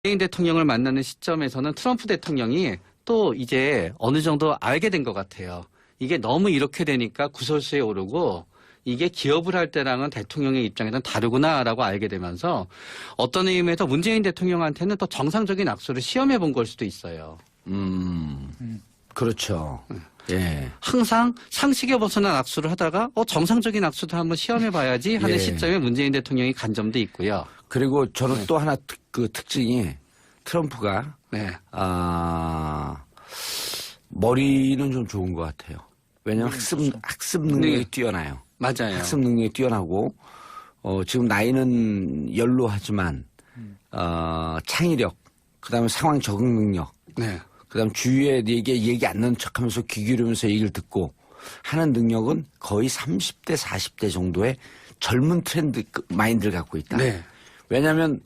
문재인 대통령을 만나는 시점에서는 트럼프 대통령이 또 이제 어느 정도 알게 된 것 같아요. 이게 너무 이렇게 되니까 구설수에 오르고 이게 기업을 할 때랑은 대통령의 입장에서는 다르구나라고 알게 되면서 어떤 의미에서 문재인 대통령한테는 또 정상적인 악수를 시험해 본 걸 수도 있어요. 그렇죠. 예. 항상 상식에 벗어난 악수를 하다가 정상적인 악수도 한번 시험해 봐야지 하는 예. 시점에 문재인 대통령이 간 점도 있고요. 그리고 저는 또 하나 특징이 트럼프가 네. 머리는 좀 좋은 것 같아요. 왜냐하면 학습 능력이 네. 뛰어나요. 맞아요. 학습 능력이 뛰어나고 지금 나이는 연로하지만 창의력, 그다음에 상황 적응 능력, 네. 그다음 주위에 얘기 안 넣는 척하면서 귀 기울이면서 얘기를 듣고 하는 능력은 거의 30대, 40대 정도의 젊은 트렌드 마인드를 갖고 있다. 네. 왜냐하면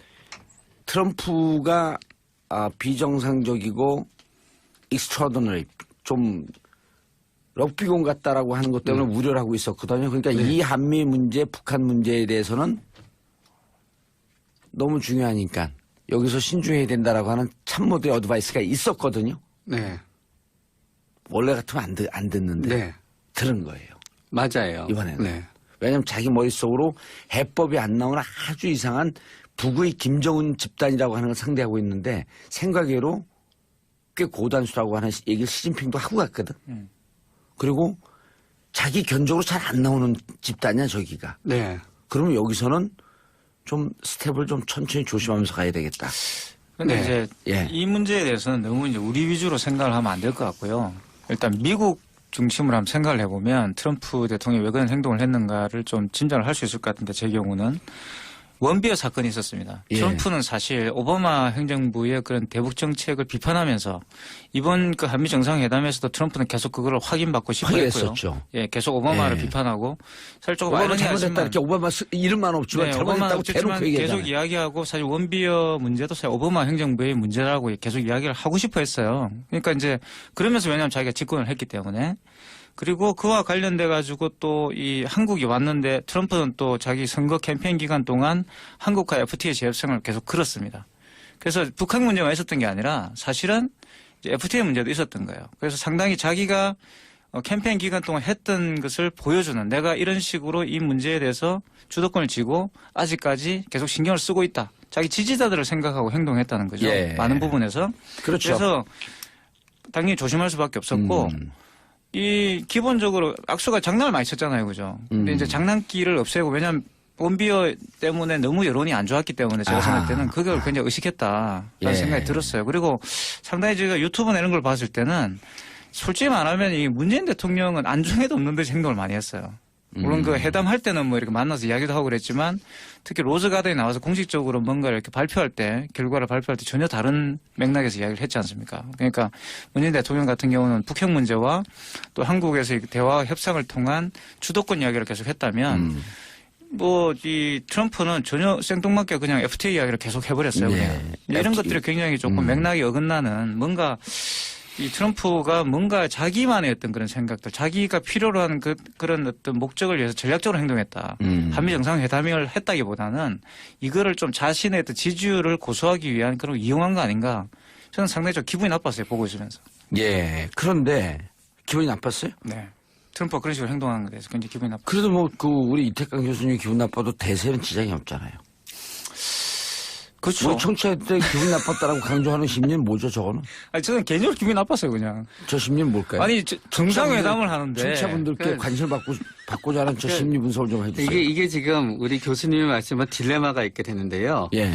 트럼프가 비정상적이고 extraordinary 좀 럭비공 같다라고 하는 것 때문에 우려를 하고 있었거든요. 그러니까 이 한미 문제, 북한 문제에 대해서는 너무 중요하니까 여기서 신중해야 된다라고 하는 참모들의 어드바이스가 있었거든요. 네. 원래 같으면 안 듣는데 네. 들은 거예요. 맞아요. 이번에는. 네. 왜냐하면 자기 머릿속으로 해법이 안 나오는 아주 이상한 북의 김정은 집단이라고 하는 걸 상대하고 있는데 생각외로 꽤 고단수라고 하는 얘기를 시진핑도 하고 갔거든. 그리고 자기 견적으로 잘 안 나오는 집단이야 저기가. 네. 그러면 여기서는 좀 스텝을 좀 천천히 조심하면서 가야 되겠다. 근데 네. 이제 예. 이 문제에 대해서는 너무 이제 우리 위주로 생각을 하면 안 될 것 같고요. 일단 미국 중심으로 한번 생각을 해보면 트럼프 대통령이 왜 그런 행동을 했는가를 좀 짐작을 할 수 있을 것 같은데 제 경우는 원비어 사건이 있었습니다. 예. 트럼프는 사실 오바마 행정부의 그런 대북 정책을 비판하면서 이번 그 한미 정상회담에서도 트럼프는 계속 그거를 확인받고 싶어 했고요. 확인했었죠. 예, 계속 오바마를 예. 비판하고 사실 조금 오바마 잘못했다 아이러니하지만 이렇게 오바마 이름만 없지만 네, 잘못했다고 대놓고 계속 얘기하잖아요. 이야기하고 사실 원비어 문제도 사실 오바마 행정부의 문제라고 계속 이야기를 하고 싶어 했어요. 그러니까 이제 그러면서 왜냐하면 자기가 집권을 했기 때문에 그리고 그와 관련돼 가지고 또 이 한국이 왔는데 트럼프는 또 자기 선거 캠페인 기간 동안 한국과 FTA 재협상을 계속 걸었습니다. 그래서 북한 문제가 있었던 게 아니라 사실은 이제 FTA 문제도 있었던 거예요. 그래서 상당히 자기가 캠페인 기간 동안 했던 것을 보여주는 내가 이런 식으로 이 문제에 대해서 주도권을 쥐고 아직까지 계속 신경을 쓰고 있다. 자기 지지자들을 생각하고 행동했다는 거죠. 예. 많은 부분에서. 그렇죠. 그래서 당연히 조심할 수밖에 없었고 이 기본적으로 악수가 장난을 많이 쳤잖아요. 그죠. 근데 이제 장난기를 없애고 왜냐하면 원비어 때문에 너무 여론이 안 좋았기 때문에 제가 생각할 때는 그걸 굉장히 의식했다라는 예. 생각이 들었어요. 그리고 상당히 제가 유튜브 내는 걸 봤을 때는 솔직히 말하면 이 문재인 대통령은 안중에도 없는 듯이 행동을 많이 했어요. 물론 그 회담할 때는 뭐 이렇게 만나서 이야기도 하고 그랬지만 특히 로즈 가든에 나와서 공식적으로 뭔가를 이렇게 발표할 때 결과를 발표할 때 전혀 다른 맥락에서 이야기를 했지 않습니까? 그러니까 문재인 대통령 같은 경우는 북핵 문제와 또 한국에서 대화 협상을 통한 주도권 이야기를 계속 했다면 뭐 이 트럼프는 전혀 생뚱맞게 그냥 FTA 이야기를 계속 해버렸어요. 네. 그냥. 이런 것들이 굉장히 조금 맥락이 어긋나는 뭔가 이 트럼프가 뭔가 자기만의 어떤 그런 생각들, 자기가 필요로 하는 그런 어떤 목적을 위해서 전략적으로 행동했다. 한미 정상회담을 했다기보다는 이거를 좀 자신의 어떤 지지율을 고수하기 위한 그런 이용한 거 아닌가. 저는 상당히 좀 기분이 나빴어요. 보고 있으면서. 예. 그런데 기분이 나빴어요? 네. 트럼프가 그런 식으로 행동한 것에 대해서 굉장히 기분이 나빴어요. 그래도 뭐 우리 이태강 교수님이 기분 나빠도 대세는 지장이 없잖아요. 그렇죠. 우리 청취자들 기분 나빴다라고 강조하는 심리는 뭐죠, 저거는? 아니, 저는 개인적으로 기분이 나빴어요, 그냥. 저 심리는 뭘까요? 아니, 정상회담을 하는데. 청취자분들께 관심을 받고자 하는 저 심리 분석을 좀 해주세요. 이게 지금 우리 교수님이 말씀한 딜레마가 있게 되는데요. 예.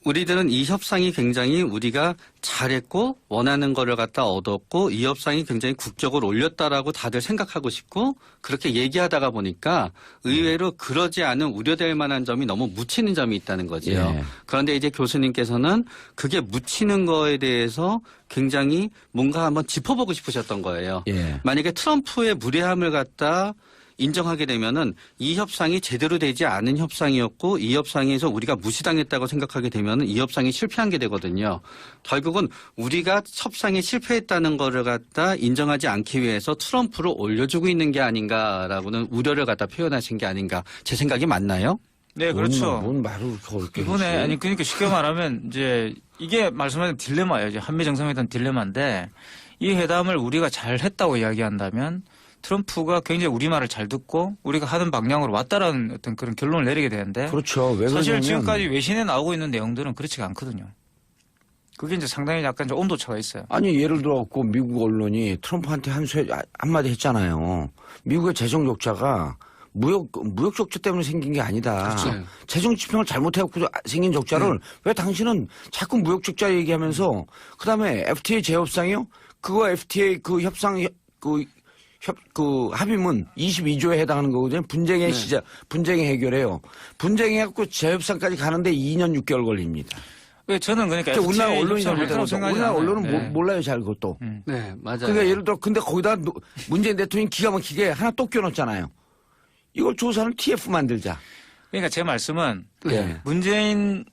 우리들은 이 협상이 굉장히 우리가 잘했고 원하는 거를 갖다 얻었고 이 협상이 굉장히 국격을 올렸다라고 다들 생각하고 싶고 그렇게 얘기하다가 보니까 의외로 그러지 않은 우려될 만한 점이 너무 묻히는 점이 있다는 거지요. 예. 그런데 이제 교수님께서는 그게 묻히는 거에 대해서 굉장히 뭔가 한번 짚어보고 싶으셨던 거예요. 예. 만약에 트럼프의 무례함을 갖다 인정하게 되면은 이 협상이 제대로 되지 않은 협상이었고 이 협상에서 우리가 무시당했다고 생각하게 되면은 이 협상이 실패한 게 되거든요. 결국은 우리가 협상에 실패했다는 거를 갖다 인정하지 않기 위해서 트럼프를 올려주고 있는 게 아닌가라고는 우려를 갖다 표현하신 게 아닌가. 제 생각이 맞나요? 네, 그렇죠. 뭔 말을 그렇게 이번에 했지? 아니 그러니까 쉽게 말하면 이제 이게 말씀하신 딜레마예요. 이제 한미 정상회담 딜레마인데 이 회담을 우리가 잘 했다고 이야기한다면 트럼프가 굉장히 우리말을 잘 듣고 우리가 하는 방향으로 왔다라는 어떤 그런 결론을 내리게 되는데 그렇죠. 왜 사실 그러냐면 지금까지 외신에 나오고 있는 내용들은 그렇지가 않거든요. 그게 이제 상당히 약간 좀 온도차가 있어요. 아니 예를 들어갖고 미국 언론이 트럼프한테 한마디 했잖아요. 미국의 재정 적자가 무역 적자 때문에 생긴 게 아니다. 그렇죠. 재정 지평을 잘못해갖고 생긴 적자를 왜 당신은 자꾸 무역 적자 얘기하면서 그다음에 FTA 재협상이요? 그거 FTA 그 협상 그 합의문 22조에 해당하는 거거든요. 분쟁의 시작, 분쟁의 해결해요. 분쟁해갖고 재협상까지 가는데 2년 6개월 걸립니다. 저는 그러니까 우리나라 FTA 언론이 협상을 했다고 잘못해서 생각하지 우리나라 않아요. 언론은 네. 몰라요 잘 그것도. 네, 맞아요. 그러니까 예를 들어 근데 거기다 문재인 대통령이 기가 막히게 하나 또 껴넣었잖아요. 이걸 조사는 TF 만들자. 그러니까 제 말씀은 네. 문재인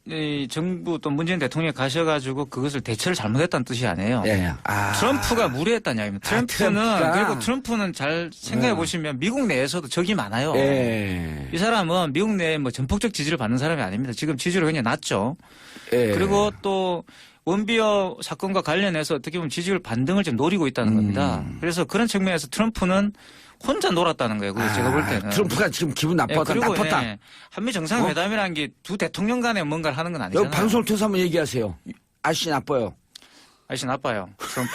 정부 또 문재인 대통령이 가셔가지고 그것을 대처를 잘못했다는 뜻이 아니에요. 예. 트럼프가 무리했다는 이야기입니다. 트럼프는 트럼프가. 그리고 트럼프는 잘 생각해 보시면 미국 내에서도 적이 많아요. 예. 이 사람은 미국 내에 뭐 전폭적 지지를 받는 사람이 아닙니다. 지금 지지율이 굉장히 낮죠. 예. 그리고 또 원비어 사건과 관련해서 어떻게 보면 지지율 반등을 좀 노리고 있다는 겁니다. 그래서 그런 측면에서 트럼프는 혼자 놀았다는 거예요. 그래서 제가 볼 때는. 트럼프가 지금 기분 나빴다. 그리고 나빴다. 예, 한미 정상회담이라는 게 두 대통령 간에 뭔가를 하는 건 아니잖아요. 여기 방송을 통해서 한번 얘기하세요. 아저씨 나빠요. 아저씨 나빠요. 트럼프.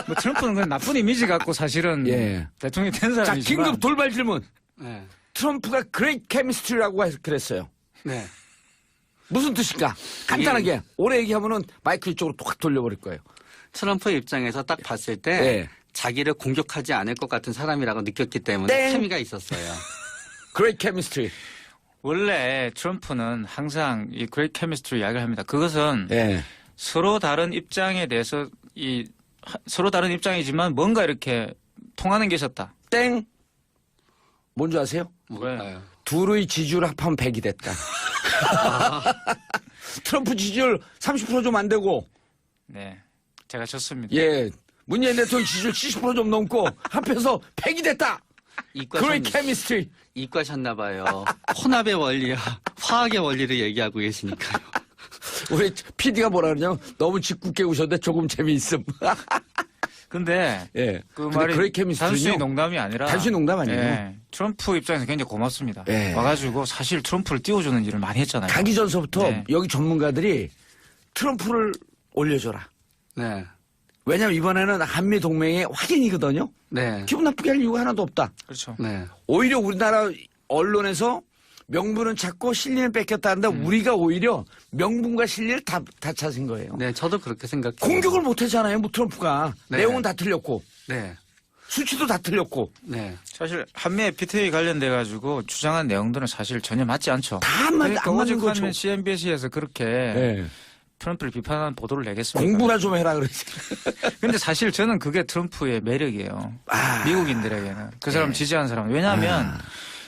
뭐 트럼프는 그냥 나쁜 이미지 갖고 사실은 예. 대통령이 된 자, 사람이지만. 긴급 돌발 질문. 네. 트럼프가 그레이트 케미스트리라고 그랬어요. 네. 무슨 뜻일까? 간단하게 오래 얘기하면은 마이크 이쪽으로 톡 돌려버릴 거예요. 트럼프 입장에서 딱 봤을 때 네. 자기를 공격하지 않을 것 같은 사람이라고 느꼈기 때문에 땡. 케미가 있었어요. 그레이트 케미스트리. 원래 트럼프는 항상 이 그레이트 케미스트리 이야기를 합니다. 그것은 예. 서로 다른 입장에 대해서 서로 다른 입장이지만 뭔가 이렇게 통하는 게 있었다. 땡. 뭔지 아세요? 뭘까요? 둘의 지지율 합하면 100이 됐다. 트럼프 지지율 30% 좀 안 되고, 네. 제가 졌습니다. 예. 문재인 대통령 지지율 70% 좀 넘고, 합해서 100이 됐다! 그레이 케미스트리. 이과셨나 봐요. 혼합의 원리와 화학의 원리를 얘기하고 계시니까요. 우리 PD가 뭐라 그러냐면, 너무 짓궂게 우셨는데 조금 재미있음. 근데 예. 그 근데 말이 그레이 케미스트리는요? 단순히 농담이 아니라 단순히 농담 아니에요. 예, 트럼프 입장에서 굉장히 고맙습니다. 예. 와가지고 사실 트럼프를 띄워주는 일을 많이 했잖아요. 가기 전서부터 네. 여기 전문가들이 트럼프를 올려줘라. 네. 왜냐면 이번에는 한미 동맹의 확인이거든요. 네. 기분 나쁘게 할 이유가 하나도 없다. 그렇죠. 네. 오히려 우리나라 언론에서 명분은 찾고 실리는 뺏겼다 하는데 우리가 오히려 명분과 실리를 다 찾은 거예요. 네, 저도 그렇게 생각해요. 공격을 못 하잖아요, 뭐 트럼프가. 네. 내용은 다 틀렸고, 네. 수치도 다 틀렸고, 네. 사실 한미 FTA 관련돼 가지고 주장한 내용들은 사실 전혀 맞지 않죠. 다 그러니까 안 맞는 오직 거죠. 하면 CNBC에서 그렇게 네. 트럼프를 비판하는 보도를 내겠습니다. 공부나 좀 해라 그러지. 근데 사실 저는 그게 트럼프의 매력이에요. 아. 미국인들에게는. 그 사람 네. 지지하는 사람. 왜냐하면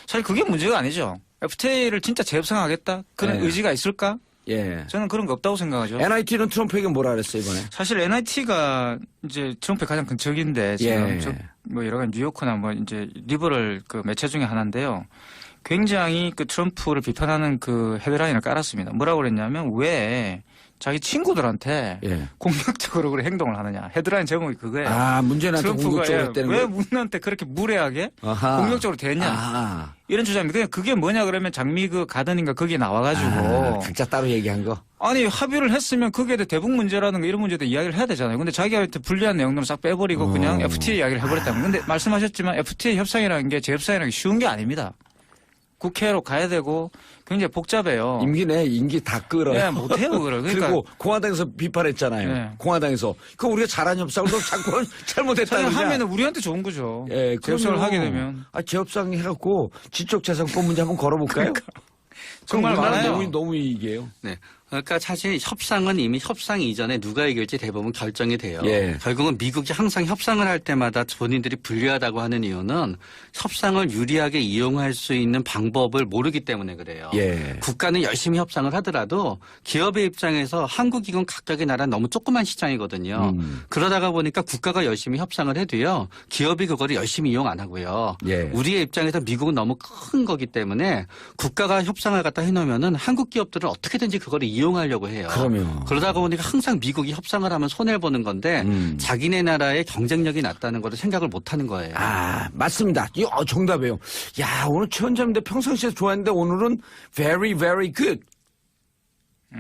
사실 그게 문제가 아니죠. FTA를 진짜 재협상하겠다? 그런 네. 의지가 있을까? 예. 저는 그런 거 없다고 생각하죠. NIT는 트럼프에게 뭐라 그랬어요, 이번에? 사실 NIT가 이제 트럼프의 가장 큰 적인데 지금 예. 뭐 여러 가지 뉴요커나 뭐 이제 리버럴 그 매체 중에 하나인데요. 굉장히 그 트럼프를 비판하는 그 헤드라인을 깔았습니다. 뭐라고 그랬냐면 왜 자기 친구들한테 예. 공격적으로 그런 행동을 하느냐. 헤드라인 제목이 그거예요. 아, 문재인한테 공격적으로 했다는 왜 거예요? 문한테 그렇게 무례하게 아하. 공격적으로 대했냐. 아. 이런 주장입니다. 그냥 그게 뭐냐 그러면 장미 그 가든인가 거기에 나와가지고 아, 각자 따로 얘기한 거. 아니 합의를 했으면 그게 대북 문제라는 거 이런 문제도 이야기를 해야 되잖아요. 근데 자기한테 불리한 내용들은 싹 빼버리고 그냥 FTA 이야기를 해버렸다면. 근데 말씀하셨지만 FTA 협상이라는 게 재협상이라는 게 쉬운 게 아닙니다. 국회로 가야 되고 굉장히 복잡해요. 임기 다 끌어요. 네, 못해요, 그걸. 그러니까 그리고 공화당에서 비판했잖아요. 네. 공화당에서. 그 우리가 잘한 협상을 또 자꾸 잘못했다. 사실 하면은 우리한테 좋은 거죠. 예, 재협상을 그럼요. 하게 되면. 아, 재협상 해갖고 지적재산권 문제 한번 걸어볼까요? 정말 그럼 우리나라 많아요. 너무 이익이에요. 네. 그러니까 사실 협상은 이미 협상 이전에 누가 이길지 대부분 결정이 돼요. 예. 결국은 미국이 항상 협상을 할 때마다 본인들이 불리하다고 하는 이유는 협상을 유리하게 이용할 수 있는 방법을 모르기 때문에 그래요. 예. 국가는 열심히 협상을 하더라도 기업의 입장에서 한국이건 각각의 나라는 너무 조그만 시장이거든요. 그러다가 보니까 국가가 열심히 협상을 해도요. 기업이 그거를 열심히 이용 안 하고요. 예. 우리의 입장에서 미국은 너무 큰 거기 때문에 국가가 협상을 갖다 해놓으면은 한국 기업들은 어떻게든지 그거를 이용하려고 해요. 그럼요. 그러다가 보니까 항상 미국이 협상을 하면 손해를 보는 건데 자기네 나라의 경쟁력이 낮다는 거를 생각을 못 하는 거예요. 아, 맞습니다. 정답이에요. 야, 오늘 최원장인데 평상시에 좋아했는데 오늘은 very, very good.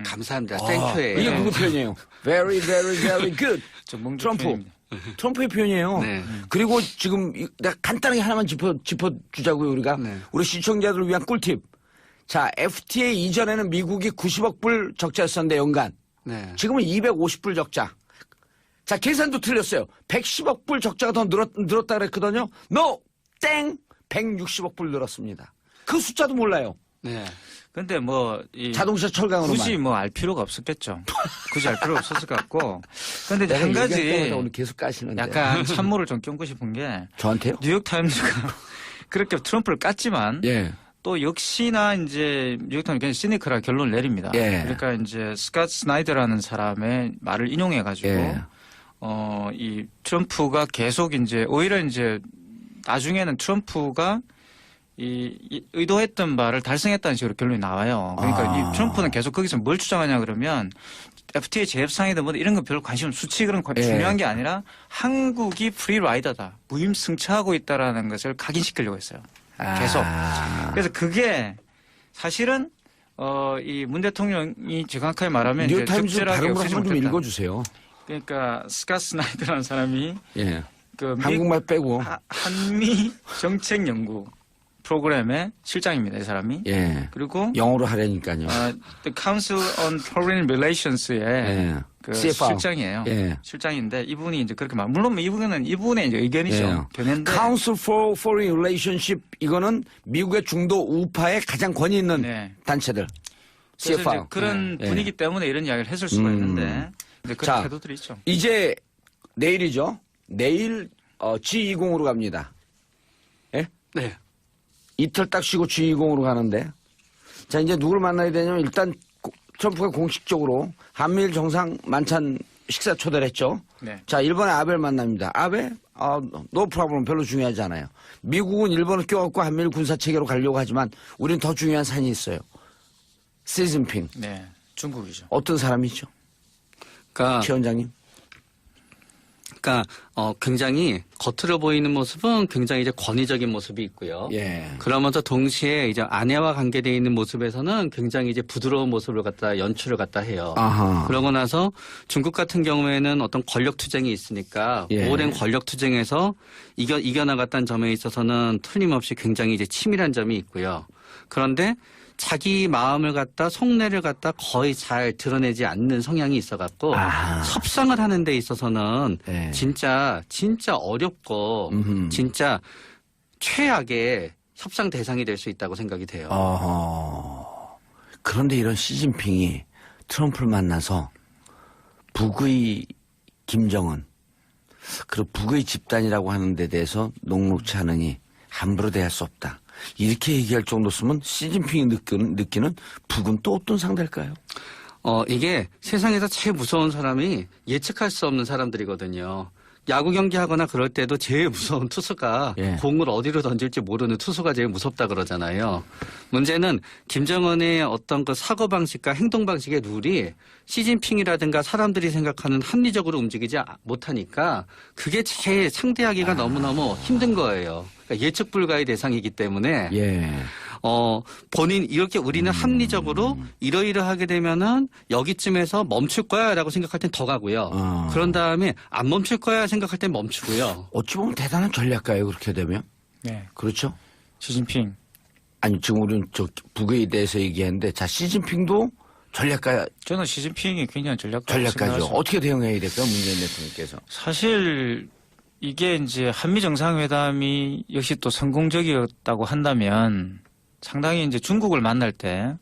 감사합니다. 땡큐예요. 이게 누구 표현이에요? very, very, very good. 정봉주 트럼프. 표현입니다. 트럼프의 표현이에요. 네. 그리고 지금 내가 간단하게 하나만 짚어주자고요, 우리가. 네. 우리 시청자들을 위한 꿀팁. 자, FTA 이전에는 미국이 90억 불 적자였었는데 연간. 네. 지금은 250불 적자. 자, 계산도 틀렸어요. 110억 불 적자가 더 늘었다 그랬거든요. No! 땡! 160억 불 늘었습니다. 그 숫자도 몰라요. 네. 근데 뭐, 자동차 철강으로만. 굳이 뭐 알 필요가 없었겠죠. 굳이 알 필요가 없었을 것 같고. 근데 이제 내가 한 얘기할 때마다 가지 오늘 계속 까시는데. 약간 찬물을 좀 껴고 싶은 게 저한테요? 뉴욕타임즈가 그렇게 트럼프를 깠지만 예. 또 역시나 이제 뉴욕타임즈 굉장히 시니컬하게 결론을 내립니다. 예. 그러니까 이제 스캇 스나이더라는 사람의 말을 인용해가지고 예. 이 트럼프가 계속 이제 오히려 이제 나중에는 트럼프가 이 의도했던 바를 달성했다는 식으로 결론이 나와요. 그러니까 이 트럼프는 계속 거기서 뭘 주장하냐 그러면 FTA 재협상이든 뭐 이런 건 별로 관심 수치 그런 거 예. 중요한 게 아니라 한국이 프리라이더다. 무임승차하고 있다라는 것을 각인시키려고 했어요. 계속. 그래서 그게 사실은 이 문 대통령이 정확하게 말하면 이제 뉴욕타임즈 적절하게 발음으로 없애지 한번 좀 못했다. 읽어주세요. 그러니까 스캇 스나이더라는 사람이 예. 그 한국말 빼고. 한미 정책 연구 프로그램의 실장입니다, 이 사람이. 예. 그리고 영어로 하려니까요. The Council on Foreign Relations의 예. 그 CFR. 실장이에요. 예. 실장인데 이분이 이제 그렇게 말. 물론 이분은 이분의 이제 의견이죠. 예. 견해인데. Council for Foreign Relationship 이거는 미국의 중도 우파에 가장 권위 있는 네. 단체들. 그래서 CFR. 이제 그런 예. 분위기 때문에 이런 이야기를 했을 수가 있는데. 근데 그런 자. 태도들이 있죠. 이제 내일이죠. 내일 G20으로 갑니다. 예? 네. 이틀 딱 쉬고 G20으로 가는데 자 이제 누굴 만나야 되냐면 일단 트럼프가 공식적으로 한미일 정상 만찬 식사 초대를 했죠. 네. 자 일본의 아베를 만납니다. 아베 노 프로블럼 별로 중요하지 않아요. 미국은 일본을 껴갖고 한미일 군사체계로 가려고 하지만 우린 더 중요한 산이 있어요. 시진핑. 네. 중국이죠. 어떤 사람이죠? 그러니까 최 원장님. 굉장히 겉으로 보이는 모습은 굉장히 이제 권위적인 모습이 있고요. 예. 그러면서 동시에 이제 아내와 관계되어 있는 모습에서는 굉장히 이제 부드러운 모습을 갖다 연출을 갖다 해요. 아하. 그러고 나서 중국 같은 경우에는 어떤 권력 투쟁이 있으니까 예. 오랜 권력 투쟁에서 이겨나갔다는 점에 있어서는 틀림없이 굉장히 이제 치밀한 점이 있고요. 그런데 자기 마음을 갖다 속내를 갖다 거의 잘 드러내지 않는 성향이 있어갖고 아하. 협상을 하는 데 있어서는 네. 진짜 어렵고 진짜 최악의 협상 대상이 될 수 있다고 생각이 돼요. 그런데 이런 시진핑이 트럼프를 만나서 북의 김정은 그리고 북의 집단이라고 하는 데 대해서 녹록치 않으니 함부로 대할 수 없다. 이렇게 얘기할 정도였으면 시진핑이 느끼는 북은 또 어떤 상대일까요? 이게 세상에서 제일 무서운 사람이 예측할 수 없는 사람들이거든요. 야구 경기하거나 그럴 때도 제일 무서운 투수가 예. 공을 어디로 던질지 모르는 투수가 제일 무섭다 그러잖아요. 문제는 김정은의 어떤 그 사고방식과 행동방식의 룰이 시진핑이라든가 사람들이 생각하는 합리적으로 움직이지 못하니까 그게 제일 상대하기가 너무너무 힘든 거예요. 그러니까 예측 불가의 대상이기 때문에 예. 본인 이렇게 우리는 합리적으로 이러이러하게 되면은 여기쯤에서 멈출 거야라고 생각할 땐 더 가고요. 그런 다음에 안 멈출 거야 생각할 땐 멈추고요. 어찌 보면 대단한 전략가예요. 그렇게 되면. 네. 그렇죠? 시진핑. 아니 지금 우리는 북에 대해서 얘기했는데 자 시진핑도 전략가 저는 시진핑이 굉장히 전략가라고 전략가죠. 생각하죠. 어떻게 대응해야 될까요? 문재인 대통령께서. 사실 이게 이제 한미 정상회담이 역시 또 성공적이었다고 한다면 상당히 이제 중국을 만날 때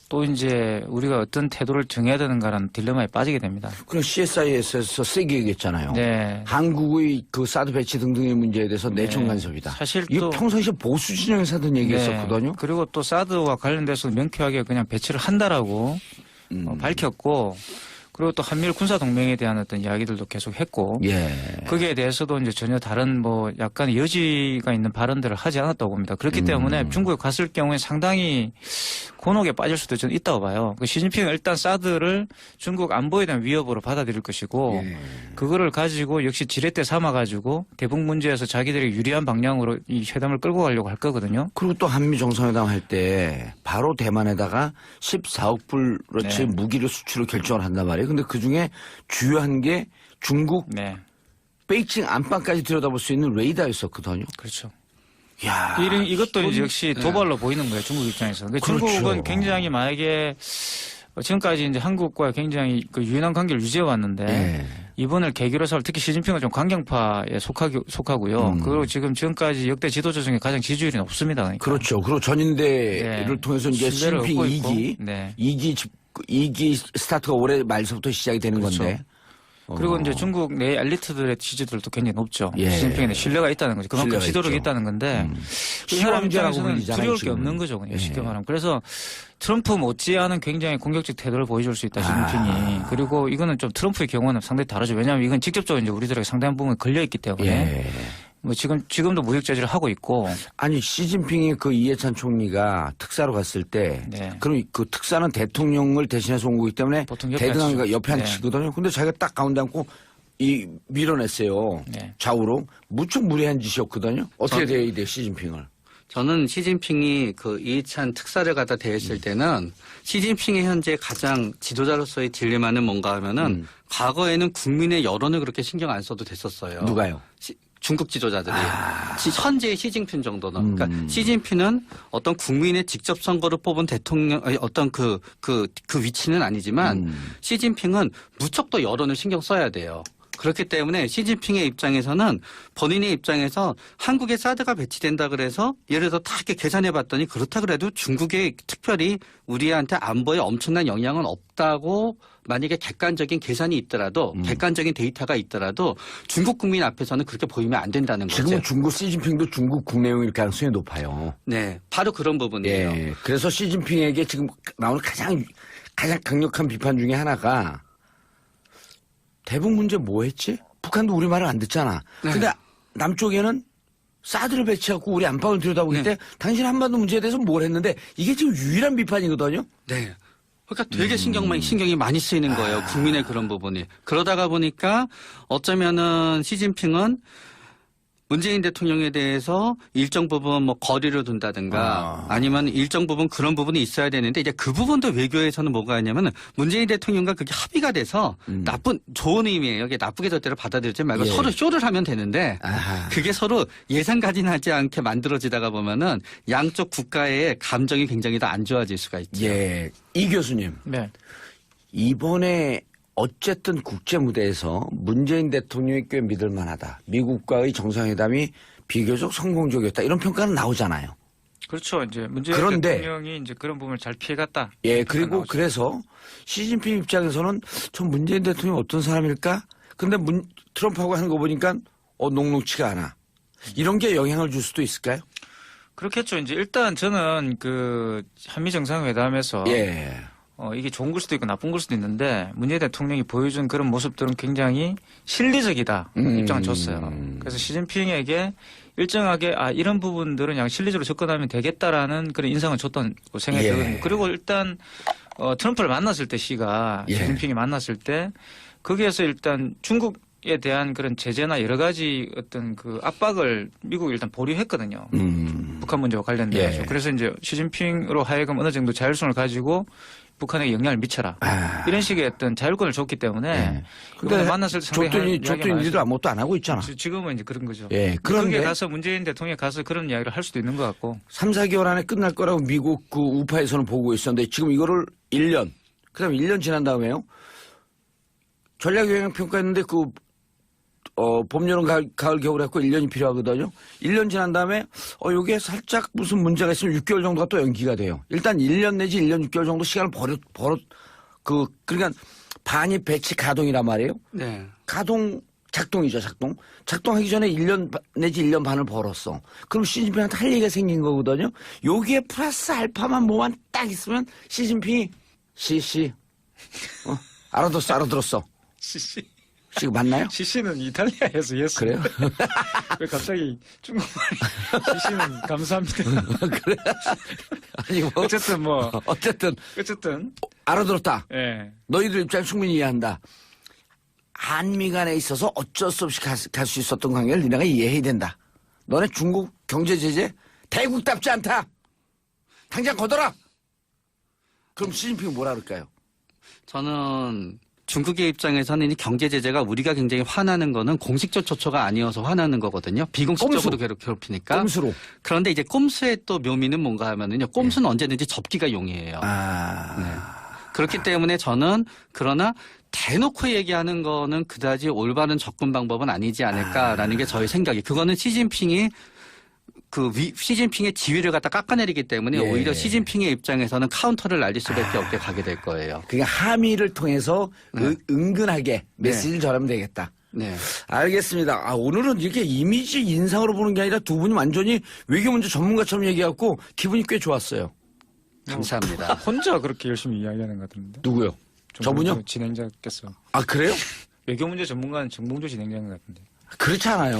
또 이제 우리가 어떤 태도를 정해야 되는가라는 딜레마에 빠지게 됩니다. 그럼 CSIS에서 세게 얘기했잖아요. 네. 한국의 그 사드 배치 등등의 문제에 대해서 내정 간섭이다. 사실 이거 또 평상시에 보수 진영에서 하던 얘기했었거든요. 그리고 또 사드와 관련돼서 명쾌하게 그냥 배치를 한다라고 밝혔고, 그리고 또 한미일 군사 동맹에 대한 어떤 이야기들도 계속 했고, 예. 거기에 대해서도 이제 전혀 다른 뭐 약간 여지가 있는 발언들을 하지 않았다고 봅니다. 그렇기 때문에 중국에 갔을 경우에 상당히 곤혹에 빠질 수도 저는 있다고 봐요. 시진핑은 일단 사드를 중국 안보에 대한 위협으로 받아들일 것이고, 예. 그거를 가지고 역시 지렛대 삼아가지고 대북 문제에서 자기들이 유리한 방향으로 이 회담을 끌고 가려고 할 거거든요. 그리고 또 한미 정상회담 할 때 바로 대만에다가 14억 불어치 네. 무기를 수출을 결정을 한단 말이에요. 근데 그중에 주요한 게 중국 네, 베이징 안방까지 들여다볼 수 있는 레이더였었거든요. 그렇죠. 야, 이것도 이제 역시 도발로 보이는 거예요, 중국 입장에서. 근데 그렇죠. 중국은 굉장히 만약에 지금까지 이제 한국과 굉장히 그 유연한 관계를 유지해 왔는데 예. 이번을 계기로 해서 특히 시진핑은 좀 강경파에 속하고요. 그리고 지금까지 역대 지도자 중에 가장 지지율이 높습니다. 그러니까. 그렇죠. 그리고 전인대를 네. 통해서 이제 신뢰를 시진핑 얻고 2기, 있고. 네. 2기 스타트가 올해 말서부터 시작이 되는 그렇죠. 건데. 그리고 이제 중국 내 엘리트들의 지지들도 굉장히 높죠. 예. 시진핑에 신뢰가 있다는 거죠. 그만큼 신뢰가 지도력이 있죠. 있다는 건데 그 사람 시황제라고 입장에서는 불리잖아요, 두려울 게 지금은. 없는 거죠. 그냥 예. 쉽게 말하면. 그래서 트럼프 못지않은 굉장히 공격적 태도를 보여줄 수 있다, 시진핑이. 그리고 이거는 좀 트럼프의 경우는 상당히 다르죠. 왜냐하면 이건 직접적으로 이제 우리들에게 상당한 부분이 걸려있기 때문에. 예. 뭐 지금도 무역 제재를 하고 있고. 아니 시진핑이 그 이해찬 총리가 특사로 갔을 때 네. 그럼 그 특사는 대통령을 대신해서 온 거기 때문에 보통 옆에 대등한가 앉히죠. 옆에 네. 앉히거든요. 근데 자기가 딱 가운데 앉고 밀어냈어요. 네. 좌우로 무척 무례한 짓이었거든요. 어떻게 대해야 돼 시진핑을? 저는 시진핑이 그 이해찬 특사를 갖다 대했을 때는 시진핑이 현재 가장 지도자로서의 딜레마는 뭔가 하면은 과거에는 국민의 여론을 그렇게 신경 안 써도 됐었어요. 누가요? 중국 지도자들이 현재의 시진핑 정도는 그러니까 시진핑은 어떤 국민의 직접 선거로 뽑은 대통령 어떤 그 위치는 아니지만 시진핑은 무척 더 여론을 신경 써야 돼요. 그렇기 때문에 시진핑의 입장에서는 본인의 입장에서 한국에 사드가 배치된다 그래서 예를 들어서 다 이렇게 계산해 봤더니 그렇다 그래도 중국에 특별히 우리한테 안보에 엄청난 영향은 없다고 만약에 객관적인 계산이 있더라도 객관적인 데이터가 있더라도 중국 국민 앞에서는 그렇게 보이면 안 된다는 거죠. 지금은 중국 시진핑도 중국 국내용일 가능성이 높아요. 네, 바로 그런 부분이에요. 예. 그래서 시진핑에게 지금 나오는 가장 강력한 비판 중에 하나가 대북 문제 뭐 했지? 북한도 우리 말을 안 듣잖아. 네. 근데 남쪽에는 사드를 배치하고 우리 안방을 들여다보기 때 당신 한반도 문제에 대해서 뭘 했는데 이게 지금 유일한 비판이거든요. 네. 그러니까 되게 신경이 많이 쓰이는 거예요. 국민의 그런 부분이. 그러다가 보니까 어쩌면은 시진핑은 문재인 대통령에 대해서 일정 부분 뭐 거리를 둔다든가 아니면 일정 부분 그런 부분이 있어야 되는데 이제 그 부분도 외교에서는 뭐가 있냐면은 문재인 대통령과 그게 합의가 돼서 좋은 의미예요. 이게 나쁘게 절대로 받아들이지 말고 예. 서로 쇼를 하면 되는데 아하. 그게 서로 예상 가진하지 않게 만들어지다가 보면은 양쪽 국가의 감정이 굉장히 더 안 좋아질 수가 있죠. 예. 이 교수님. 네. 이번에 어쨌든 국제 무대에서 문재인 대통령이 꽤 믿을 만하다. 미국과의 정상회담이 비교적 성공적이었다. 이런 평가는 나오잖아요. 그렇죠. 이제 문재인 그런데 대통령이 이제 그런 부분을 잘 피해갔다. 예, 그리고 그래서 시진핑 입장에서는 저 문재인 대통령이 어떤 사람일까? 근데 트럼프하고 하는 거 보니까 녹록치가 않아. 이런 게 영향을 줄 수도 있을까요? 그렇겠죠. 이제 일단 저는 그 한미 정상회담에서 예. 이게 좋은 걸 수도 있고 나쁜 걸 수도 있는데 문재인 대통령이 보여준 그런 모습들은 굉장히 실리적이다 입장을 줬어요. 그래서 시진핑에게 일정하게 이런 부분들은 그냥 실리적으로 접근하면 되겠다라는 그런 인상을 줬던 생각이 예. 들거든요. 그리고 일단 트럼프를 만났을 때 예. 시진핑이 만났을 때 거기에서 일단 중국에 대한 그런 제재나 여러 가지 어떤 그 압박을 미국이 일단 보류했거든요. 북한 문제와 관련돼서. 예. 그래서 이제 시진핑으로 하여금 어느 정도 자율성을 가지고 북한에게 영향을 미쳐라. 이런 식의 어떤 자율권을 줬기 때문에 예. 이번에 만났을 때 상당히 줬더니 니도 아무것도 안 하고 있잖아. 지금은 이제 그런 거죠. 예. 그런데 거기에 가서 문재인 대통령이 가서 그런 이야기를 할 수도 있는 것 같고. 3, 4개월 안에 끝날 거라고 미국 그 우파에서는 보고 있었는데 지금 이거를 1년, 그다음에 1년 지난 다음에요. 전략영향평가했는데 그 봄, 여름, 가을, 겨울 했고 1년이 필요하거든요. 1년 지난 다음에 요게 살짝 무슨 문제가 있으면 6개월 정도가 또 연기가 돼요. 일단 1년 내지 1년 6개월 정도 시간을 그러니까 반입 배치 가동이란 말이에요. 네. 작동이죠, 작동. 작동하기 전에 1년 내지 1년 반을 벌었어. 그럼 시진핑한테 할 얘기가 생긴 거거든요. 여기에 플러스 알파만 뭐만 딱 있으면 시진핑이 알아들었어. 시시. 지금 맞나요? 시시는 이탈리아에서 예스. 그래요? 왜 갑자기 중국말이 시시는 감사합니다. 그래? 아니, 뭐. 어쨌든 알아들었다. 예. 너희들 입장 충분히 이해한다. 한미 간에 있어서 어쩔 수 없이 갈 수 있었던 관계를 니네가 이해해야 된다. 너네 중국 경제 제재 대국답지 않다. 당장 걷어라. 그럼 시진핑은 뭐라 그럴까요? 저는 중국의 입장에서는 이 경제 제재가 우리가 굉장히 화나는 거는 공식적 조처가 아니어서 화나는 거거든요. 비공식적으로 괴롭히니까. 꼼수로. 그런데 이제 꼼수의 또 묘미는 뭔가 하면은요. 꼼수는 언제든지 접기가 용이해요. 네. 그렇기 때문에 저는 그러나 대놓고 얘기하는 거는 그다지 올바른 접근 방법은 아니지 않을까라는 게 저의 생각이. 그거는 시진핑의 지위를 갖다 깎아내리기 때문에 예. 오히려 시진핑의 입장에서는 카운터를 날릴 수밖에 없게 가게 될 거예요. 그러니까 함의를 통해서 은근하게 메시지를 전하면 되겠다. 네. 알겠습니다. 오늘은 이렇게 이미지 인상으로 보는 게 아니라 두 분이 완전히 외교 문제 전문가처럼 얘기해갖고 기분이 꽤 좋았어요. 감사합니다. 혼자 그렇게 열심히 이야기하는 것 같은데. 누구요? 저분요? 진행자께서. 아, 그래요? 외교 문제 전문가는 정봉주 진행자인 것 같은데. 그렇지 않아요.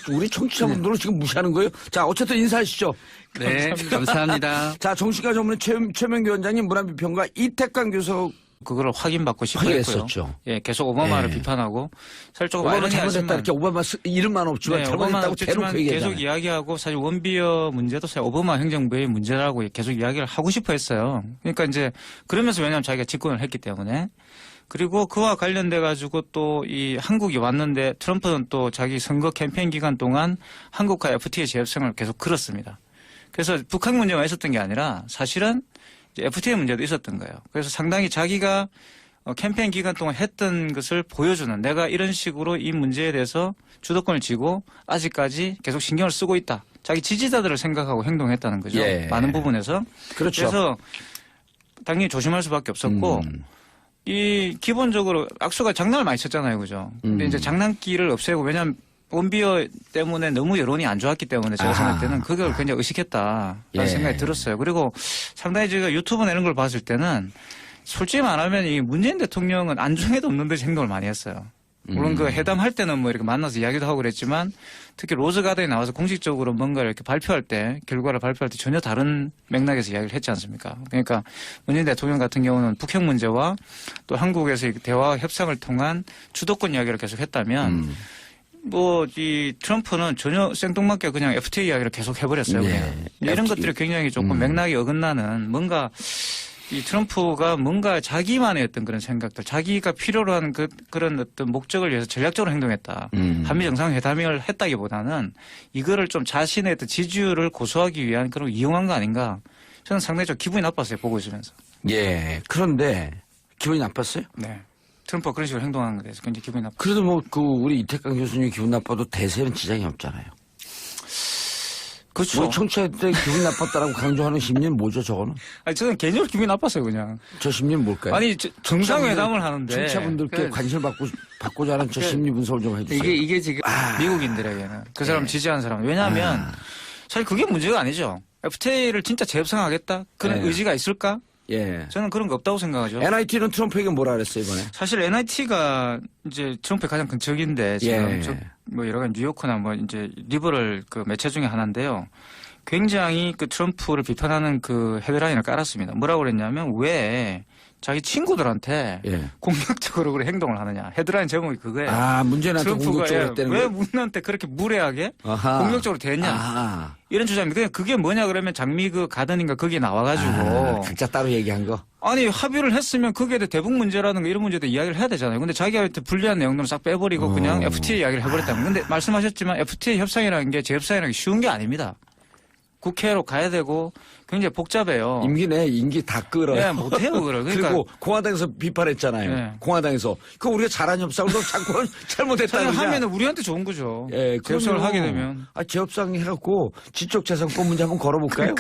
우리 청취자분들은 지금 무시하는 거예요? 자, 어쨌든 인사하시죠. 네, 감사합니다. 자, 정신과 전문의 최명규 원장님, 문화비평가 이태강 교수. 그거를 확인받고 싶어 했고요. 확인했었죠. 예, 계속 오바마를 예. 비판하고 사실 조금 오바마 잘못했다 이렇게 오바마 이름만 없지만 네, 잘못했다고 대놓고 계속 얘기하잖아요. 이야기하고 사실 원비어 문제도 사실 오바마 행정부의 문제라고 계속 이야기를 하고 싶어 했어요. 그러니까 이제 그러면서 왜냐하면 자기가 집권을 했기 때문에. 그리고 그와 관련돼 가지고 또 이 한국이 왔는데 트럼프는 또 자기 선거 캠페인 기간 동안 한국과 FTA 재협상을 계속 걸었습니다. 그래서 북한 문제만 있었던 게 아니라 사실은 FTA 문제도 있었던 거예요. 그래서 상당히 자기가 캠페인 기간 동안 했던 것을 보여주는, 내가 이런 식으로 이 문제에 대해서 주도권을 쥐고 아직까지 계속 신경을 쓰고 있다. 자기 지지자들을 생각하고 행동했다는 거죠. 예. 많은 부분에서. 그렇죠. 그래서 당연히 조심할 수밖에 없었고 이 기본적으로 악수가 장난을 많이 쳤잖아요. 그죠? 근데 이제 장난기를 없애고, 왜냐하면 원비어 때문에 너무 여론이 안 좋았기 때문에 제가 생각할 때는 그걸 굉장히 의식했다라는 예. 생각이 들었어요. 그리고 상당히 제가 유튜브 내는 걸 봤을 때는 솔직히 말하면 이 문재인 대통령은 안중에도 없는 듯이 행동을 많이 했어요. 물론 그 회담할 때는 뭐 이렇게 만나서 이야기도 하고 그랬지만 특히 로즈가든에 나와서 공식적으로 뭔가를 이렇게 발표할 때, 결과를 발표할 때 전혀 다른 맥락에서 이야기를 했지 않습니까? 그러니까 문재인 대통령 같은 경우는 북핵 문제와 또 한국에서 대화와 협상을 통한 주도권 이야기를 계속 했다면 뭐 이 트럼프는 전혀 생뚱맞게 그냥 FTA 이야기를 계속 해버렸어요. 네. 그냥. 이런 것들이 굉장히 조금 맥락이 어긋나는, 뭔가 이 트럼프가 뭔가 자기만의 어떤 그런 생각들, 자기가 필요로 하는 그런 어떤 목적을 위해서 전략적으로 행동했다. 한미 정상회담을 했다기보다는 이거를 좀 자신의 어떤 지지율을 고수하기 위한 그런 이용한 거 아닌가. 저는 상당히 좀 기분이 나빴어요. 보고 있으면서. 예. 그런데 기분이 나빴어요? 네. 트럼프가 그런 식으로 행동하는 것에 대해서 굉장히 기분이 나빴어요. 그래도 뭐 우리 이태강 교수님 기분 나빠도 대세는 지장이 없잖아요. 그렇죠. 뭐 청취자들 기분 나빴다라고 강조하는 심리는 뭐죠, 저거는? 아니, 저는 개인적으로 기분이 나빴어요, 그냥. 저 심리는 뭘까요? 아니, 정상회담을 하는데. 청취자분들께 관심을 받고자 하는 저 심리 분석을 좀 해주세요. 이게 지금 미국인들에게는. 그 사람 지지하는 사람. 왜냐하면 사실 그게 문제가 아니죠. FTA를 진짜 재협상하겠다? 그런 네. 의지가 있을까? 예. 저는 그런 거 없다고 생각하죠. NIT는 트럼프에게 뭐라 그랬어요, 이번에? 사실 NIT가 이제 트럼프의 가장 큰 적인데 지금 예. 뭐 여러 가지 뉴요커나 뭐 이제 리버럴 그 매체 중에 하나인데요. 굉장히 그 트럼프를 비판하는 그 헤드라인을 깔았습니다. 뭐라고 그랬냐면 왜 자기 친구들한테 예. 공격적으로 그렇게 행동을 하느냐. 헤드라인 제목이 그거예요. 문재인한테 공격적으로 했다는 왜 거예요? 문한테 그렇게 무례하게 아하. 공격적으로 대했냐. 아하. 이런 주장입니다. 그게 뭐냐 그러면 장미 그 가든인가 거기에 나와가지고 각자 따로 얘기한 거? 아니 합의를 했으면 거기에 대해 대북 문제라는 거 이런 문제도 이야기를 해야 되잖아요. 근데 자기한테 불리한 내용들은 싹 빼버리고 그냥 FTA 이야기를 해버렸다는. 근데 말씀하셨지만 FTA 협상이라는 게 재협상이라는 게 쉬운 게 아닙니다. 국회로 가야 되고 굉장히 복잡해요. 임기 다 끌어요. 네, 못해요, 그걸. 그러니까 그리고 공화당에서 비판했잖아요. 네. 공화당에서. 그 우리가 잘한 협상을 너 자꾸 잘못했다는 거냐. 하면은 우리한테 좋은 거죠. 예, 재협상을 하게 되면. 재협상 해갖고 지적재산권 문제 한번 걸어볼까요?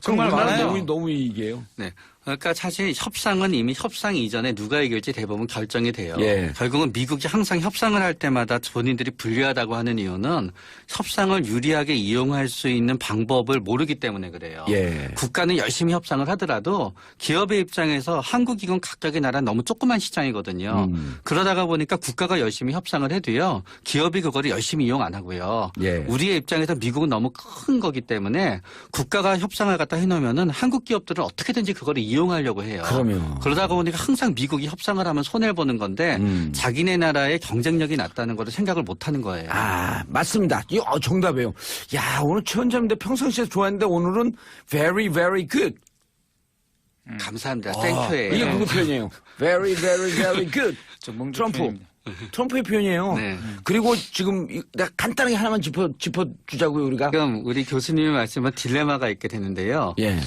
정말 많아요. 너무 이익이에요. 네. 그러니까 사실 협상은 이미 협상 이전에 누가 이길지 대부분 결정이 돼요. 예. 결국은 미국이 항상 협상을 할 때마다 본인들이 불리하다고 하는 이유는 협상을 유리하게 이용할 수 있는 방법을 모르기 때문에 그래요. 예. 국가는 열심히 협상을 하더라도 기업의 입장에서 한국이건 각각의 나라는 너무 조그만 시장이거든요. 그러다가 보니까 국가가 열심히 협상을 해도요. 기업이 그거를 열심히 이용 안 하고요. 예. 우리의 입장에서 미국은 너무 큰 거기 때문에 국가가 협상을 갖다 해놓으면은 한국 기업들은 어떻게든지 그거를 이용하려고 해요. 그럼요. 그러다가 보니까 항상 미국이 협상을 하면 손해를 보는 건데 자기네 나라의 경쟁력이 낮다는 것을 생각을 못 하는 거예요. 아, 맞습니다. 정답이에요. 야, 오늘 최 원장님도 평상시에 좋아했는데 오늘은 very, very good. 감사합니다. 땡큐예요. 이게 누구 표현이에요? very, very, very good. 트럼프. 표현입니다. 트럼프의 표현이에요. 네. 그리고 지금 내가 간단하게 하나만 짚어주자고요, 우리가. 지금 우리 교수님의 말씀은 딜레마가 있게 되는데요. 예.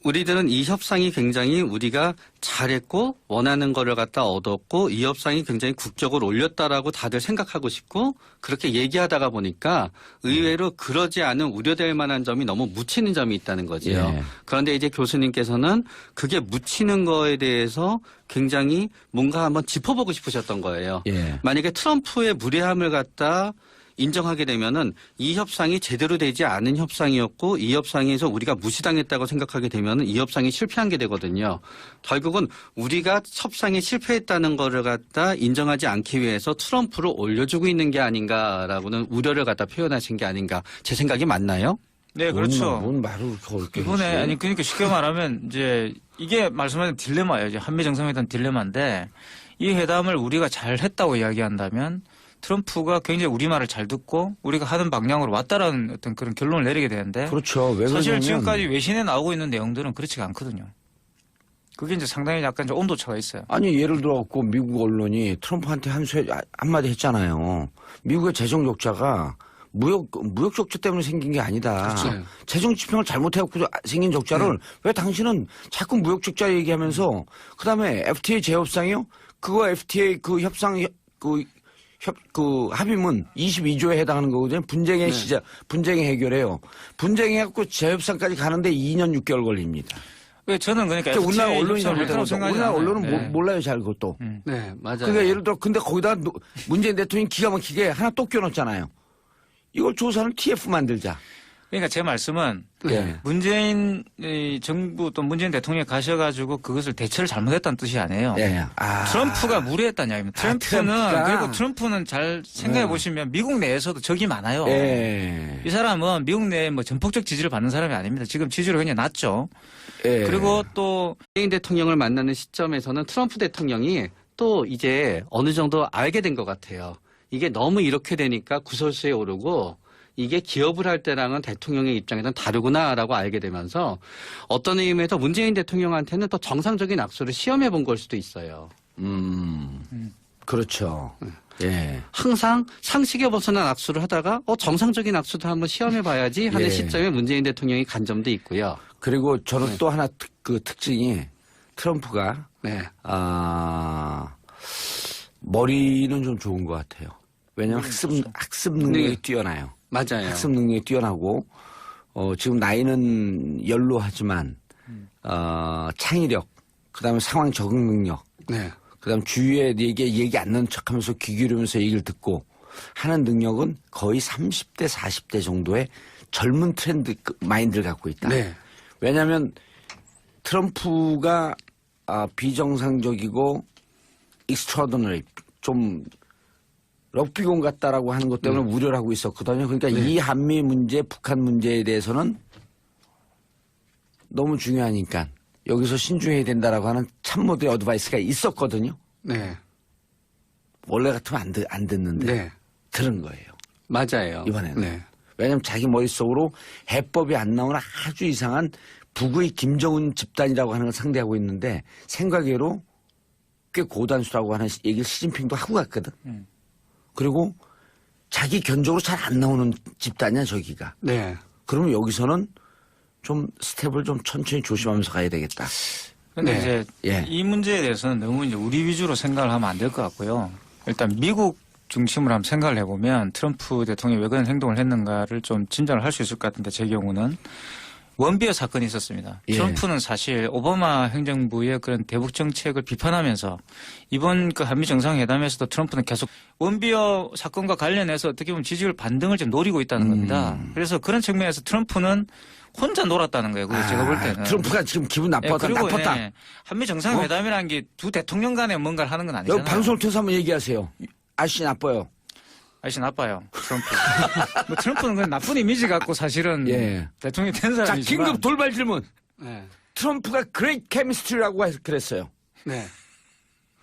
우리들은 이 협상이 굉장히 우리가 잘했고 원하는 거를 갖다 얻었고 이 협상이 굉장히 국격을 올렸다라고 다들 생각하고 싶고 그렇게 얘기하다가 보니까 의외로 그러지 않은 우려될 만한 점이 너무 묻히는 점이 있다는 거지요. 예. 그런데 이제 교수님께서는 그게 묻히는 거에 대해서 굉장히 뭔가 한번 짚어보고 싶으셨던 거예요. 예. 만약에 트럼프의 무례함을 갖다 인정하게 되면은 이 협상이 제대로 되지 않은 협상이었고 이 협상에서 우리가 무시당했다고 생각하게 되면은 이 협상이 실패한 게 되거든요. 결국은 우리가 협상에 실패했다는 거를 갖다 인정하지 않기 위해서 트럼프를 올려주고 있는 게 아닌가라고는 우려를 갖다 표현하신 게 아닌가. 제 생각이 맞나요? 네, 그렇죠. 뭔 말을 그렇게 이번에 했지? 아니 그러니까 쉽게 말하면 이제 이게 말씀하신 딜레마예요. 이제 한미 정상회담 딜레마인데 이 회담을 우리가 잘 했다고 이야기한다면 트럼프가 굉장히 우리 말을 잘 듣고 우리가 하는 방향으로 왔다라는 어떤 그런 결론을 내리게 되는데 그렇죠. 왜 사실 그러냐면 지금까지 외신에 나오고 있는 내용들은 그렇지가 않거든요. 그게 이제 상당히 약간 좀 온도차가 있어요. 아니 예를 들어갖고 미국 언론이 트럼프한테 한마디 했잖아요. 미국의 재정 적자가 무역 적자 때문에 생긴 게 아니다. 그렇죠. 재정 지평을 잘못해갖고 생긴 적자를 왜 당신은 자꾸 무역 적자 얘기하면서 그다음에 FTA 재협상이요? 그거 FTA 그 협상 그 합의문 22조에 해당하는 거거든요. 분쟁의 시작, 분쟁의 해결해요. 분쟁해갖고 재협상까지 가는데 2년 6개월 걸립니다. 왜 저는 그러니까 우리나라 FTA 언론이 협상을 잘못된 했다고 거죠. 생각하지 우리나라 않아요. 언론은 네. 몰라요 잘 그것도. 네, 맞아요. 그러니까 예를 들어 근데 거기다 문재인 대통령이 기가 막히게 하나 또 껴넣었잖아요. 이걸 조사는 TF 만들자. 그러니까 제 말씀은 예. 문재인 정부 또 문재인 대통령이 가셔가지고 그것을 대처를 잘못했다는 뜻이 아니에요. 예. 아. 트럼프가 무례했다는 이야기입니다. 트럼프가. 그리고 트럼프는 잘 생각해 보시면 미국 내에서도 적이 많아요. 예. 이 사람은 미국 내에 뭐 전폭적 지지를 받는 사람이 아닙니다. 지금 지지율이 굉장히 낮죠. 예. 그리고 또 문재인 대통령을 만나는 시점에서는 트럼프 대통령이 또 이제 어느 정도 알게 된 것 같아요. 이게 너무 이렇게 되니까 구설수에 오르고 이게 기업을 할 때랑은 대통령의 입장에서는 다르구나라고 알게 되면서 어떤 의미에서 문재인 대통령한테는 또 정상적인 악수를 시험해 본 걸 수도 있어요. 그렇죠. 예. 항상 상식에 벗어난 악수를 하다가 정상적인 악수도 한번 시험해 봐야지 하는 예. 시점에 문재인 대통령이 간 점도 있고요. 그리고 저는 또 하나 특징이 트럼프가 네. 머리는 좀 좋은 것 같아요. 왜냐하면 학습 능력이 네. 뛰어나요. 맞아요. 학습 능력이 뛰어나고 지금 나이는 연로하지만 창의력, 그다음에 상황 적응 능력, 네. 그다음 주위에 얘기 안 나는 척하면서 귀 기울이면서 얘기를 듣고 하는 능력은 거의 30대 40대 정도의 젊은 트렌드 마인드를 갖고 있다. 네. 왜냐하면 트럼프가 비정상적이고 extraordinary 좀 럭비공 같다라고 하는 것 때문에 우려를 하고 있었거든요. 그러니까 이 한미 문제, 북한 문제에 대해서는 너무 중요하니까 여기서 신중해야 된다라고 하는 참모들의 어드바이스가 있었거든요. 네. 원래 같으면 안 듣는데 네. 들은 거예요. 맞아요. 이번에는. 네. 왜냐하면 자기 머릿속으로 해법이 안 나오는 아주 이상한 북의 김정은 집단이라고 하는 걸 상대하고 있는데 생각외로 꽤 고단수라고 하는 얘기를 시진핑도 하고 갔거든. 그리고 자기 견적으로 잘 안 나오는 집단이야 저기가. 네. 그러면 여기서는 좀 스텝을 좀 천천히 조심하면서 가야 되겠다. 근데 네. 이제 예. 이 문제에 대해서는 너무 이제 우리 위주로 생각을 하면 안 될 것 같고요. 일단 미국 중심으로 한번 생각을 해보면 트럼프 대통령이 왜 그런 행동을 했는가를 좀 짐작을 할 수 있을 것 같은데 제 경우는 원비어 사건이 있었습니다. 예. 트럼프는 사실 오바마 행정부의 그런 대북 정책을 비판하면서 이번 그 한미 정상회담에서도 트럼프는 계속 원비어 사건과 관련해서 어떻게 보면 지지율 반등을 지금 노리고 있다는 겁니다. 그래서 그런 측면에서 트럼프는 혼자 놀았다는 거예요. 그래서 제가 볼 때는. 트럼프가 지금 기분 예, 나빴다. 그리고 나빴다. 예, 한미 정상회담이라는 게 두 대통령 간에 뭔가를 하는 건 아니잖아요. 여기 방송을 통해서 한번 얘기하세요. 아저씨 나빠요. 아저씨 나빠요. 트럼프. 뭐 트럼프는 그냥 나쁜 이미지 갖고 사실은 예. 대통령이 된 자, 사람이지만. 긴급 돌발 질문. 네. 트럼프가 그레이트 케미스트리라고 그랬어요. 네.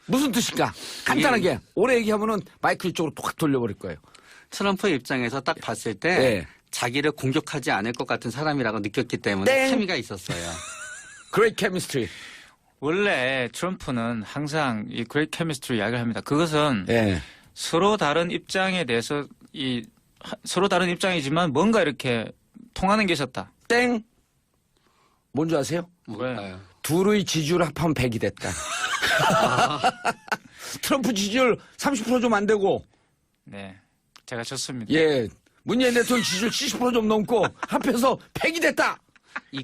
무슨 뜻일까? 간단하게 오래 얘기하면은 마이크 이쪽으로 톡 돌려버릴 거예요. 트럼프 입장에서 딱 봤을 때 네. 자기를 공격하지 않을 것 같은 사람이라고 느꼈기 때문에 땡. 케미가 있었어요. 그레이트 케미스트리. 원래 트럼프는 항상 이 그레이트 케미스트리 이야기를 합니다. 그것은 예. 서로 다른 입장에 대해서 서로 다른 입장이지만 뭔가 이렇게 통하는 게 있었다. 땡. 뭔지 아세요? 뭘까요? 둘의 지지율 합하면 100이 됐다. 트럼프 지지율 30% 좀 안 되고, 네. 제가 졌습니다. 예. 문재인 대통령 지지율 70% 좀 넘고, 합해서 100이 됐다!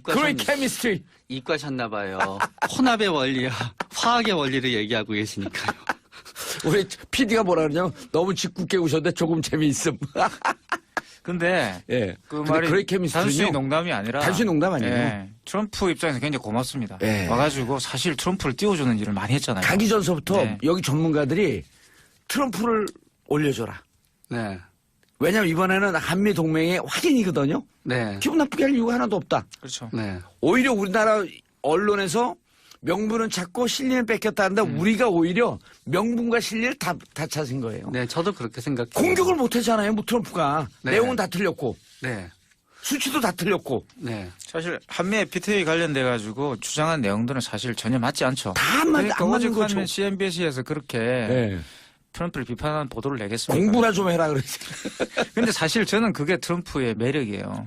그레이트 케미스트리. 이과셨나 봐요. 혼합의 원리와 화학의 원리를 얘기하고 계시니까요. 우리 PD가 뭐라 그러냐면, 너무 짓궂게 우셨는데 조금 재미있음. 근데 예. 그 근데 말이 그레이트 케미스트리는요? 단순히 농담이 아니라 단순히 농담 아니에요. 예, 트럼프 입장에서 굉장히 고맙습니다. 예. 와가지고 사실 트럼프를 띄워주는 일을 많이 했잖아요. 가기 전서부터 네. 여기 전문가들이 트럼프를 올려줘라. 네. 왜냐면 이번에는 한미 동맹의 확인이거든요. 네. 기분 나쁘게 할 이유가 하나도 없다. 그렇죠. 네. 오히려 우리나라 언론에서 명분은 찾고 실리는 뺏겼다 한다. 우리가 오히려 명분과 실리를 다 찾은 거예요. 네, 저도 그렇게 생각해요. 공격을 못 했잖아요. 뭐 트럼프가. 네. 내용은 다 틀렸고 네. 수치도 다 틀렸고 네. 사실 한미 FTA 관련돼 가지고 주장한 내용들은 사실 전혀 맞지 않죠. 다 안 맞는 어제 거죠. 하면 CNBC에서 그렇게 네. 트럼프를 비판하는 보도를 내겠습니까? 공부나 좀 해라 그랬지. 근데 사실 저는 그게 트럼프의 매력이에요.